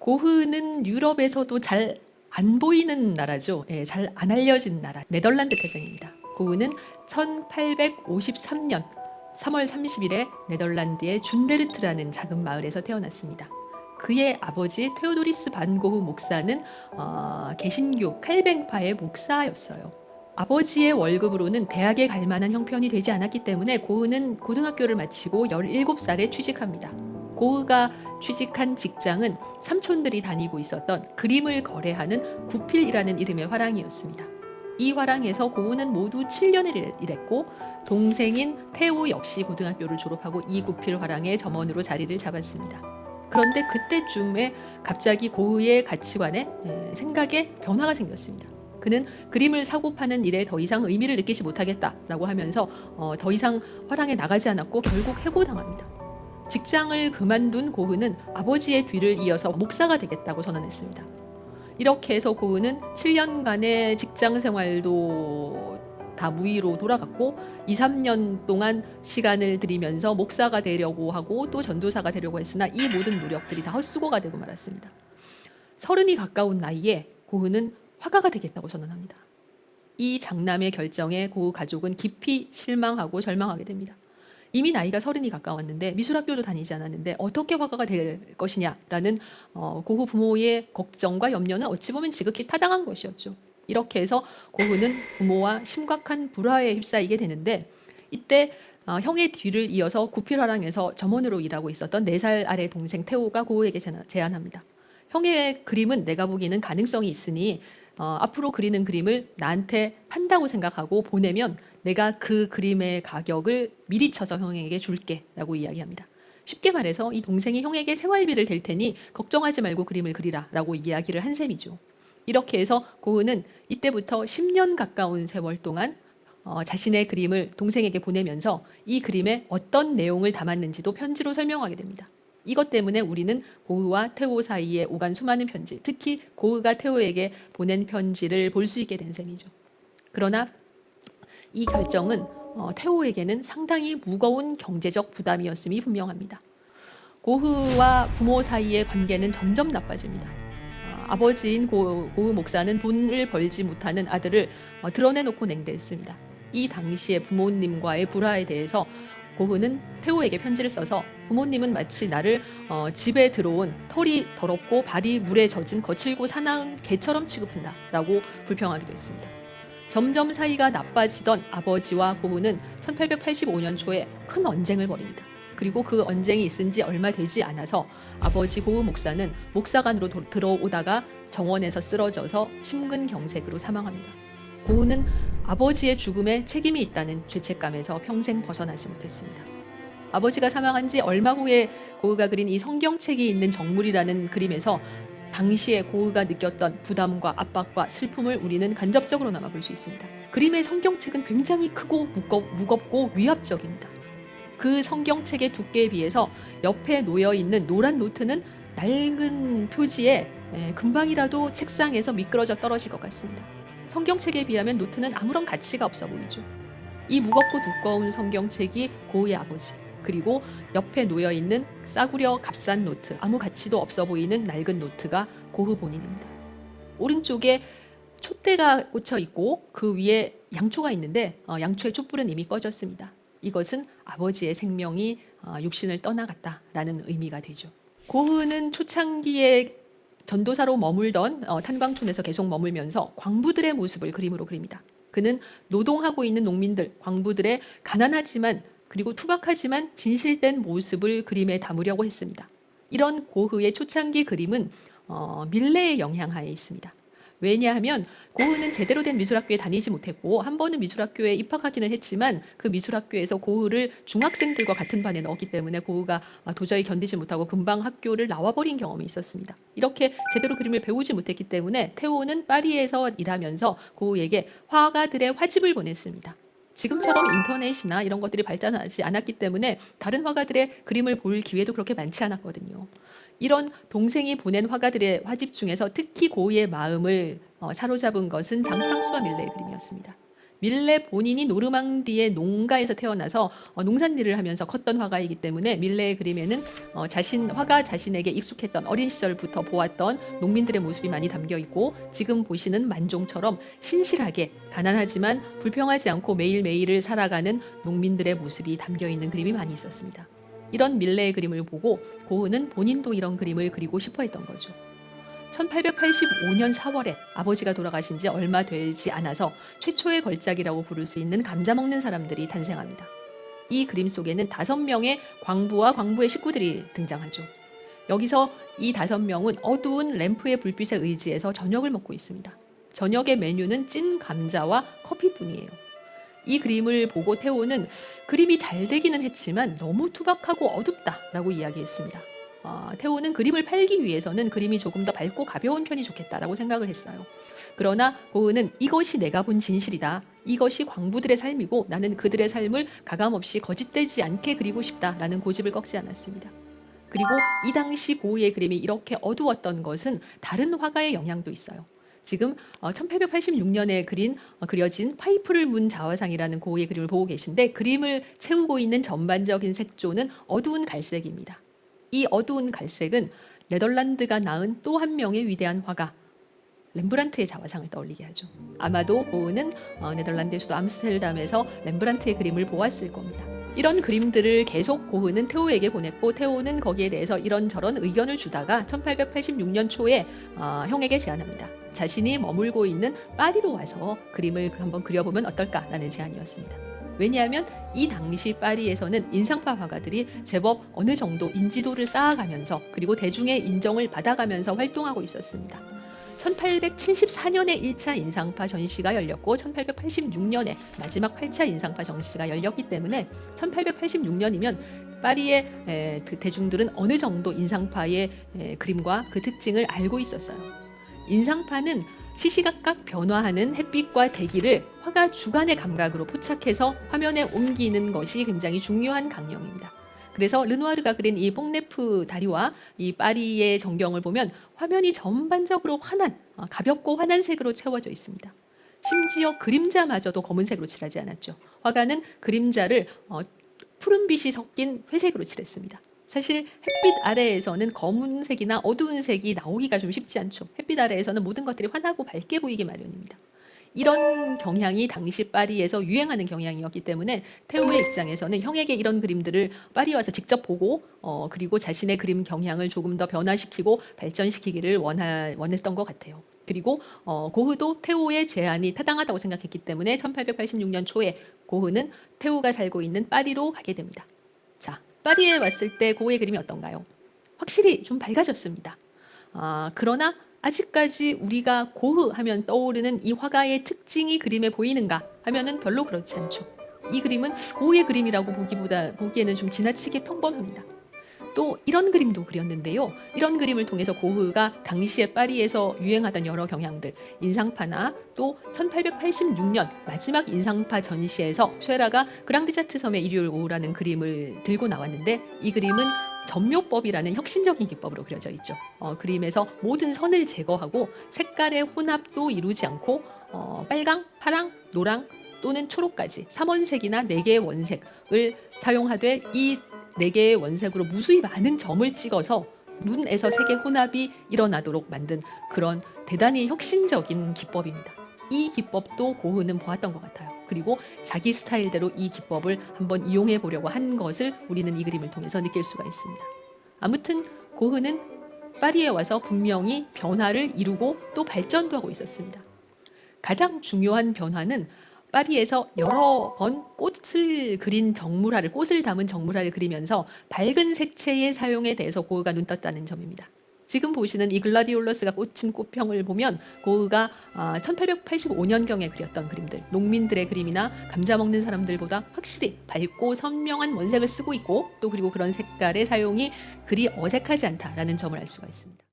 고흐는 유럽에서도 잘 안 보이는 나라죠. 예, 잘 안 알려진 나라, 네덜란드 태생입니다. 고흐는 1853년 3월 30일에 네덜란드의 준데르트라는 작은 마을에서 태어났습니다. 그의 아버지 테오도리스 반 고흐 목사는 개신교 칼뱅파의 목사였어요. 아버지의 월급으로는 대학에 갈 만한 형편이 되지 않았기 때문에 고흐는 고등학교를 마치고 17살에 취직합니다. 고흐가 취직한 직장은 삼촌들이 다니고 있었던 그림을 거래하는 구필이라는 이름의 화랑이었습니다. 이 화랑에서 고흐는 모두 7년을 일했고 동생인 테오 역시 고등학교를 졸업하고 이 구필 화랑의 점원으로 자리를 잡았습니다. 그런데 그때쯤에 갑자기 고흐의 가치관에 생각에 변화가 생겼습니다. 그는 그림을 사고 파는 일에 더 이상 의미를 느끼지 못하겠다라고 하면서 더 이상 화랑에 나가지 않았고 결국 해고당합니다. 직장을 그만둔 고흐는 아버지의 뒤를 이어서 목사가 되겠다고 선언했습니다. 이렇게 해서 고흐는 7년간의 직장 생활도 다 무의로 돌아갔고 2, 3년 동안 시간을 들이면서 목사가 되려고 하고 또 전도사가 되려고 했으나 이 모든 노력들이 다 헛수고가 되고 말았습니다. 30이 가까운 나이에 고흐는 화가가 되겠다고 선언합니다. 이 장남의 결정에 고흐 가족은 깊이 실망하고 절망하게 됩니다. 이미 나이가 30이 가까웠는데 미술학교도 다니지 않았는데 어떻게 화가가 될 것이냐라는 고흐 부모의 걱정과 염려는 어찌 보면 지극히 타당한 것이었죠. 이렇게 해서 고흐는 부모와 심각한 불화에 휩싸이게 되는데 이때 형의 뒤를 이어서 구필화랑에서 점원으로 일하고 있었던 4살 아래 동생 테오가 고흐에게 제안합니다. 형의 그림은 내가 보기에는 가능성이 있으니 앞으로 그리는 그림을 나한테 판다고 생각하고 보내면 내가 그 그림의 가격을 미리 쳐서 형에게 줄게 라고 이야기합니다. 쉽게 말해서 이 동생이 형에게 생활비를 댈 테니 걱정하지 말고 그림을 그리라 라고 이야기를 한 셈이죠. 이렇게 해서 고흐는 이때부터 10년 가까운 세월 동안 자신의 그림을 동생에게 보내면서 이 그림에 어떤 내용을 담았는지도 편지로 설명하게 됩니다. 이것 때문에 우리는 고흐와 테오 사이에 오간 수많은 편지, 특히 고흐가 테오에게 보낸 편지를 볼 수 있게 된 셈이죠. 그러나 이 결정은 테오에게는 상당히 무거운 경제적 부담이었음이 분명합니다. 고흐와 부모 사이의 관계는 점점 나빠집니다. 아버지인 고흐 목사는 돈을 벌지 못하는 아들을 드러내놓고 냉대했습니다. 이 당시에 부모님과의 불화에 대해서 고흐는 테오에게 편지를 써서 부모님은 마치 나를 집에 들어온 털이 더럽고 발이 물에 젖은 거칠고 사나운 개처럼 취급한다 라고 불평하기도 했습니다. 점점 사이가 나빠지던 아버지와 고흐는 1885년 초에 큰 언쟁을 벌입니다. 그리고 그 언쟁이 있은 지 얼마 되지 않아서 아버지 고흐 목사는 목사관으로 들어오다가 정원에서 쓰러져서 심근경색으로 사망합니다. 고흐는 아버지의 죽음에 책임이 있다는 죄책감에서 평생 벗어나지 못했습니다. 아버지가 사망한 지 얼마 후에 고흐가 그린 이 성경책이 있는 정물이라는 그림에서 당시에 고흐가 느꼈던 부담과 압박과 슬픔을 우리는 간접적으로나마 볼 수 있습니다. 그림의 성경책은 굉장히 크고 무겁고 위압적입니다. 그 성경책의 두께에 비해서 옆에 놓여있는 노란 노트는 낡은 표지에 금방이라도 책상에서 미끄러져 떨어질 것 같습니다. 성경책에 비하면 노트는 아무런 가치가 없어 보이죠. 이 무겁고 두꺼운 성경책이 고흐의 아버지, 그리고 옆에 놓여있는 싸구려 값싼 노트, 아무 가치도 없어 보이는 낡은 노트가 고흐 본인입니다. 오른쪽에 촛대가 꽂혀 있고 그 위에 양초가 있는데 양초의 촛불은 이미 꺼졌습니다. 이것은 아버지의 생명이 육신을 떠나갔다라는 의미가 되죠. 고흐는 초창기에 전도사로 머물던 탄광촌에서 계속 머물면서 광부들의 모습을 그림으로 그립니다. 그는 노동하고 있는 농민들, 광부들의 가난하지만 그리고 투박하지만 진실된 모습을 그림에 담으려고 했습니다. 이런 고흐의 초창기 그림은 밀레의 영향하에 있습니다. 왜냐하면 고흐는 제대로 된 미술학교에 다니지 못했고 한 번은 미술학교에 입학하기는 했지만 그 미술학교에서 고흐를 중학생들과 같은 반에 넣었기 때문에 고흐가 도저히 견디지 못하고 금방 학교를 나와버린 경험이 있었습니다. 이렇게 제대로 그림을 배우지 못했기 때문에 테오는 파리에서 일하면서 고흐에게 화가들의 화집을 보냈습니다. 지금처럼 인터넷이나 이런 것들이 발전하지 않았기 때문에 다른 화가들의 그림을 볼 기회도 그렇게 많지 않았거든요. 이런 동생이 보낸 화가들의 화집 중에서 특히 고흐의 마음을 사로잡은 것은 장 프랑수와 밀레의 그림이었습니다. 밀레 본인이 노르망디의 농가에서 태어나서 농산일을 하면서 컸던 화가이기 때문에 밀레의 그림에는 화가 자신에게 익숙했던 어린 시절부터 보았던 농민들의 모습이 많이 담겨 있고, 지금 보시는 만종처럼 신실하게 가난하지만 불평하지 않고 매일매일을 살아가는 농민들의 모습이 담겨 있는 그림이 많이 있었습니다. 이런 밀레의 그림을 보고 고흐는 본인도 이런 그림을 그리고 싶어 했던 거죠. 1885년 4월에 아버지가 돌아가신 지 얼마 되지 않아서 최초의 걸작이라고 부를 수 있는 감자 먹는 사람들이 탄생합니다. 이 그림 속에는 5명의 광부와 광부의 식구들이 등장하죠. 여기서 이 5명은 어두운 램프의 불빛에 의지해서 저녁을 먹고 있습니다. 저녁의 메뉴는 찐 감자와 커피뿐이에요. 이 그림을 보고 태호는 그림이 잘 되기는 했지만 너무 투박하고 어둡다라고 이야기했습니다. 태호는 그림을 팔기 위해서는 그림이 조금 더 밝고 가벼운 편이 좋겠다라고 생각을 했어요. 그러나 고흐는 이것이 내가 본 진실이다. 이것이 광부들의 삶이고 나는 그들의 삶을 가감없이 거짓되지 않게 그리고 싶다라는 고집을 꺾지 않았습니다. 그리고 이 당시 고흐의 그림이 이렇게 어두웠던 것은 다른 화가의 영향도 있어요. 지금 1886년에 그려진 파이프를 문 자화상이라는 고흐의 그림을 보고 계신데, 그림을 채우고 있는 전반적인 색조는 어두운 갈색입니다. 이 어두운 갈색은 네덜란드가 낳은 또 한 명의 위대한 화가 렘브란트의 자화상을 떠올리게 하죠. 아마도 고흐는 네덜란드의 수도 암스테르담에서 렘브란트의 그림을 보았을 겁니다. 이런 그림들을 계속 고흐는 태호에게 보냈고, 태호는 거기에 대해서 이런저런 의견을 주다가 1886년 초에 형에게 제안합니다. 자신이 머물고 있는 파리로 와서 그림을 한번 그려보면 어떨까라는 제안이었습니다. 왜냐하면 이 당시 파리에서는 인상파 화가들이 제법 어느 정도 인지도를 쌓아가면서 그리고 대중의 인정을 받아가면서 활동하고 있었습니다. 1874년에 1차 인상파 전시가 열렸고 1886년에 마지막 8차 인상파 전시가 열렸기 때문에 1886년이면 파리의 대중들은 어느 정도 인상파의 그림과 그 특징을 알고 있었어요. 인상파는 시시각각 변화하는 햇빛과 대기를 화가 주관의 감각으로 포착해서 화면에 옮기는 것이 굉장히 중요한 강령입니다. 그래서 르누아르가 그린 이 뽕네프 다리와 이 파리의 전경을 보면 화면이 전반적으로 가볍고 환한 색으로 채워져 있습니다. 심지어 그림자마저도 검은색으로 칠하지 않았죠. 화가는 그림자를 푸른빛이 섞인 회색으로 칠했습니다. 사실 햇빛 아래에서는 검은색이나 어두운 색이 나오기가 좀 쉽지 않죠. 햇빛 아래에서는 모든 것들이 환하고 밝게 보이기 마련입니다. 이런 경향이 당시 파리에서 유행하는 경향이었기 때문에 태호의 입장에서는 형에게 이런 그림들을 파리에 와서 직접 보고 그리고 자신의 그림 경향을 조금 더 변화시키고 발전시키기를 원했던 것 같아요. 그리고 고흐도 태호의 제안이 타당하다고 생각했기 때문에 1886년 초에 고흐는 태호가 살고 있는 파리로 가게 됩니다. 자, 파리에 왔을 때 고흐의 그림이 어떤가요? 확실히 좀 밝아졌습니다. 그러나 아직까지 우리가 고흐 하면 떠오르는 이 화가의 특징이 그림에 보이는가 하면은 별로 그렇지 않죠. 이 그림은 고흐의 그림이라고 보기에는 좀 지나치게 평범합니다. 또 이런 그림도 그렸는데요. 이런 그림을 통해서 고흐가 당시에 파리에서 유행하던 여러 경향들, 인상파나 또 1886년 마지막 인상파 전시에서 쉐라가 그랑드자트 섬의 일요일 오후라는 그림을 들고 나왔는데, 이 그림은 점묘법이라는 혁신적인 기법으로 그려져 있죠. 그림에서 모든 선을 제거하고 색깔의 혼합도 이루지 않고 빨강, 파랑, 노랑 또는 초록까지 3원색이나 4개의 원색을 사용하되 이 4개의 원색으로 무수히 많은 점을 찍어서 눈에서 색의 혼합이 일어나도록 만든 그런 대단히 혁신적인 기법입니다. 이 기법도 고흐는 보았던 것 같아요. 그리고 자기 스타일대로 이 기법을 한번 이용해 보려고 한 것을 우리는 이 그림을 통해서 느낄 수가 있습니다. 아무튼 고흐는 파리에 와서 분명히 변화를 이루고 또 발전도 하고 있었습니다. 가장 중요한 변화는 파리에서 여러 번 꽃을 담은 정물화를 그리면서 밝은 색채의 사용에 대해서 고흐가 눈 떴다는 점입니다. 지금 보시는 이 글라디올러스가 꽂힌 꽃병을 보면 고흐가 1885년경에 그렸던 그림들, 농민들의 그림이나 감자 먹는 사람들보다 확실히 밝고 선명한 원색을 쓰고 있고, 또 그리고 그런 색깔의 사용이 그리 어색하지 않다라는 점을 알 수가 있습니다.